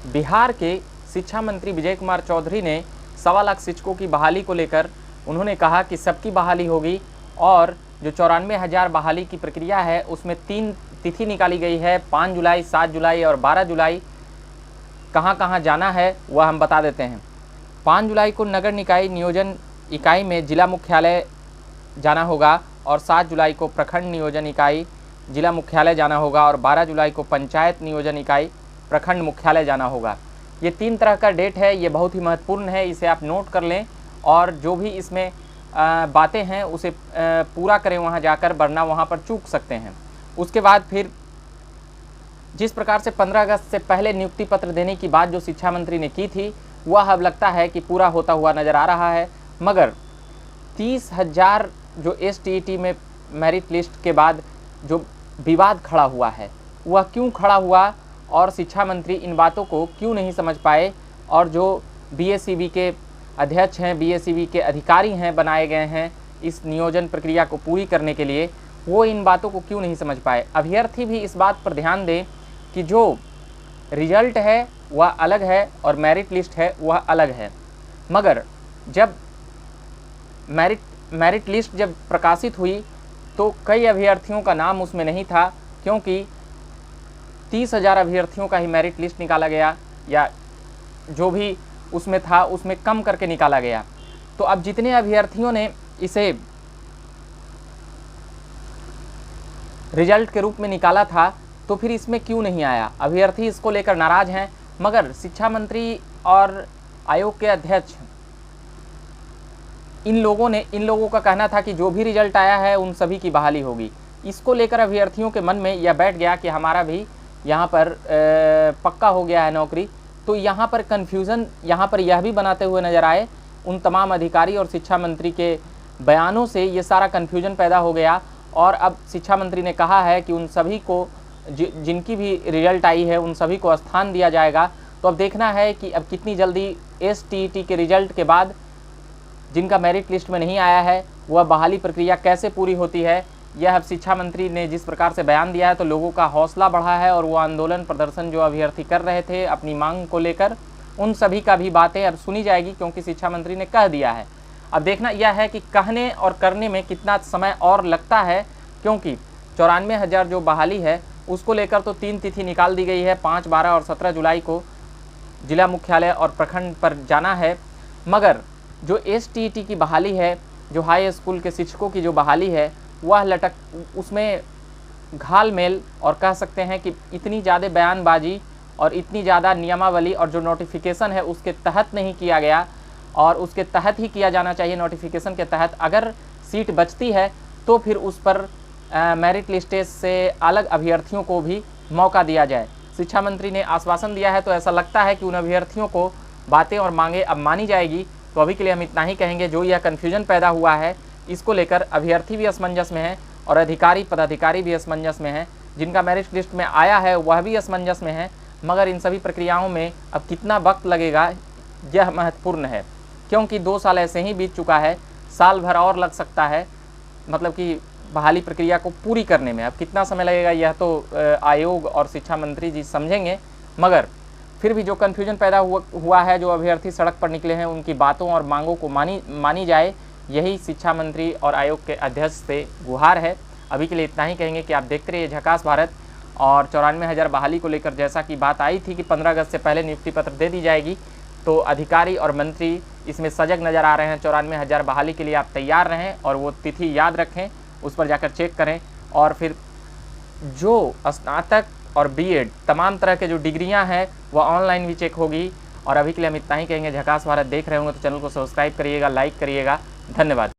बिहार के शिक्षा मंत्री विजय कुमार चौधरी ने 1.25 लाख शिक्षकों की बहाली को लेकर उन्होंने कहा कि सबकी बहाली होगी और जो 94,000 बहाली की प्रक्रिया है उसमें 3 तिथि निकाली गई है, 5 जुलाई, 7 जुलाई और 12 जुलाई। कहां कहां जाना है वह हम बता देते हैं। 5 जुलाई को नगर निकाय नियोजन इकाई में जिला मुख्यालय जाना होगा और 7 जुलाई को प्रखंड नियोजन इकाई जिला मुख्यालय जाना होगा और 12 जुलाई को पंचायत नियोजन इकाई प्रखंड मुख्यालय जाना होगा। ये 3 तरह का डेट है, ये बहुत ही महत्वपूर्ण है, इसे आप नोट कर लें और जो भी इसमें बातें हैं उसे पूरा करें वहाँ जाकर, वरना वहाँ पर चूक सकते हैं। उसके बाद फिर जिस प्रकार से 15 अगस्त से पहले नियुक्ति पत्र देने की बात जो शिक्षा मंत्री ने की थी वह अब लगता है कि पूरा होता हुआ नज़र आ रहा है। मगर 30,000 जो STET में मेरिट लिस्ट के बाद जो विवाद खड़ा हुआ है वह क्यों खड़ा हुआ और शिक्षा मंत्री इन बातों को क्यों नहीं समझ पाए, और जो BACB के अध्यक्ष हैं, BACB के अधिकारी हैं बनाए गए हैं इस नियोजन प्रक्रिया को पूरी करने के लिए, वो इन बातों को क्यों नहीं समझ पाए। अभ्यर्थी भी इस बात पर ध्यान दें कि जो रिजल्ट है वह अलग है और मेरिट लिस्ट है वह अलग है। मगर जब मेरिट लिस्ट जब प्रकाशित हुई तो कई अभ्यर्थियों का नाम उसमें नहीं था, क्योंकि 30,000 अभ्यर्थियों का ही मेरिट लिस्ट निकाला गया या जो भी उसमें था उसमें कम करके निकाला गया। तो अब जितने अभ्यर्थियों ने इसे रिजल्ट के रूप में निकाला था तो फिर इसमें क्यों नहीं आया। अभ्यर्थी इसको लेकर नाराज हैं, मगर शिक्षा मंत्री और आयोग के अध्यक्ष इन लोगों का कहना था कि जो भी रिजल्ट आया है उन सभी की बहाली होगी। इसको लेकर अभ्यर्थियों के मन में यह बैठ गया कि हमारा भी यहाँ पर पक्का हो गया है नौकरी। तो यहाँ पर कन्फ्यूज़न यहाँ पर यह भी बनाते हुए नज़र आए उन तमाम अधिकारी और शिक्षा मंत्री के बयानों से ये सारा कन्फ्यूज़न पैदा हो गया। और अब शिक्षा मंत्री ने कहा है कि उन सभी को जिनकी भी रिजल्ट आई है उन सभी को स्थान दिया जाएगा। तो अब देखना है कि अब कितनी जल्दी STET के रिजल्ट के बाद जिनका मेरिट लिस्ट में नहीं आया है वह बहाली प्रक्रिया कैसे पूरी होती है। यह अब शिक्षा मंत्री ने जिस प्रकार से बयान दिया है तो लोगों का हौसला बढ़ा है और वो आंदोलन प्रदर्शन जो अभ्यर्थी कर रहे थे अपनी मांग को लेकर उन सभी का भी बातें अब सुनी जाएगी, क्योंकि शिक्षा मंत्री ने कह दिया है। अब देखना यह है कि कहने और करने में कितना समय और लगता है, क्योंकि 94,000 जो बहाली है उसको लेकर तो 3 तिथि निकाल दी गई है, 5, 12 और 17 जुलाई को जिला मुख्यालय और प्रखंड पर जाना है। मगर जो STET की बहाली है, जो हाई स्कूल के शिक्षकों की जो बहाली है वह उसमें घालमेल और कह सकते हैं कि इतनी ज़्यादा बयानबाजी और इतनी ज़्यादा नियमावली और जो नोटिफिकेशन है उसके तहत नहीं किया गया, और उसके तहत ही किया जाना चाहिए। नोटिफिकेशन के तहत अगर सीट बचती है तो फिर उस पर मेरिट लिस्ट से अलग अभ्यर्थियों को भी मौका दिया जाए। शिक्षा मंत्री ने आश्वासन दिया है तो ऐसा लगता है कि उन अभ्यर्थियों को बातें और मांगे अब मानी जाएगी। तो अभी के लिए हम इतना ही कहेंगे। जो यह कन्फ्यूजन पैदा हुआ है इसको लेकर अभ्यर्थी भी असमंजस में है और अधिकारी पदाधिकारी भी असमंजस में है, जिनका मेरिट लिस्ट में आया है वह भी असमंजस में है। मगर इन सभी प्रक्रियाओं में अब कितना वक्त लगेगा यह महत्वपूर्ण है, क्योंकि 2 साल ऐसे ही बीत चुका है, साल भर और लग सकता है, मतलब कि बहाली प्रक्रिया को पूरी करने में। अब कितना समय लगेगा यह तो आयोग और शिक्षा मंत्री जी समझेंगे। मगर फिर भी जो कन्फ्यूजन पैदा हुआ है, जो अभ्यर्थी सड़क पर निकले हैं, उनकी बातों और मांगों को मानी जाए, यही शिक्षा मंत्री और आयोग के अध्यक्ष से गुहार है। अभी के लिए इतना ही कहेंगे कि आप देखते रहिए झकास भारत। और 94,000 बहाली को लेकर जैसा कि बात आई थी कि 15 अगस्त से पहले नियुक्ति पत्र दे दी जाएगी, तो अधिकारी और मंत्री इसमें सजग नज़र आ रहे हैं। 94,000 बहाली के लिए आप तैयार रहें और वो तिथि याद रखें, उस पर जाकर चेक करें। और फिर जो स्नातक और BEd तमाम तरह के जो डिग्रियां हैं वह ऑनलाइन भी चेक होगी। और अभी के लिए हम इतना ही कहेंगे। झकास भारत देख रहे होंगे तो चैनल को सब्सक्राइब करिएगा, लाइक करिएगा। धन्यवाद।